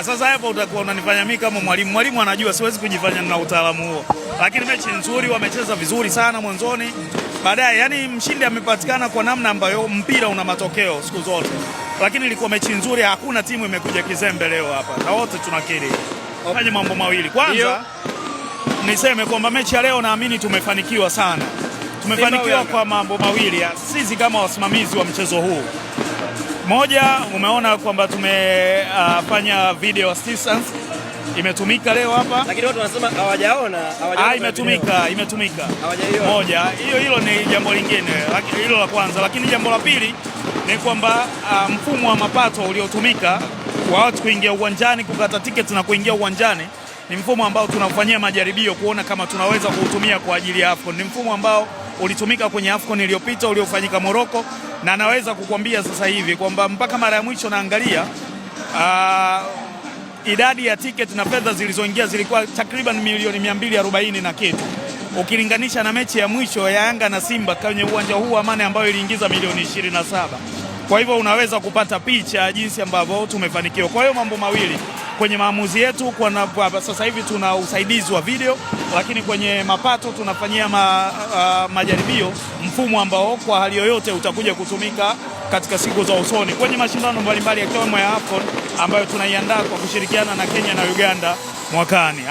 Sasa hapo utakuwa unanifanya mimi kama mwalimu. Mwalimu anajua siwezi kujifanya na utaalamu huo. Lakini mechi nzuri, wamecheza vizuri sana mwanzoni. Baadaye yani mshindi amepatikana kwa namna ambayo mpira una matokeo siku zote. Lakini ilikuwa mechi nzuri, hakuna timu imekuja kizembe leo hapa. Na wote tunakiri. Fanye mambo mawili. Kwanza niseme kwamba mechi ya leo naamini tumefanikiwa sana. Tumefanikiwa kwa mambo mawili. Sisi kama wasimamizi wa mchezo huu. Moja, umeona kwamba tumefanya video assistance imetumika leo hapa. Lakini watu wanasema hawajaona. Imetumika. Moja, hilo ni jambo lingine. Hilo la kwanza, lakini jambo la pili ni kwamba mfumo wa mapato uliotumika kwa watu kuingia uwanjani, kukata tiketi na kuingia uwanjani ni mfumo ambao tunafanyia majaribio kuona kama tunaweza kuutumia kwa ajili ya AFCON. Ni mfumo ambao ulitumika kwenye AFCON iliyopita uliofanyika Morocco, na naweza kukwambia sasa hivi kwamba mpaka mara ya mwisho naangalia idadi ya tiketi na fedha zilizoingia zilikuwa takriban milioni 240 na kitu, ukilinganisha na mechi ya mwisho ya Yanga na Simba kwenye uwanja huu Amani ambayo iliingiza milioni 27. Kwa hivyo unaweza kupata picha jinsi ambavyo tumefanikiwa. Kwa hiyo mambo mawili kwenye maamuzi yetu, kwa sasa hivi tuna usaidizi wa video, lakini kwenye mapato tunafanyia majaribio mfumo ambao kwa hali yoyote utakuja kutumika katika siku za usoni kwenye mashindano mbalimbali yakiwemo ya AFCON ambayo tunaiandaa kwa kushirikiana na Kenya na Uganda mwakani.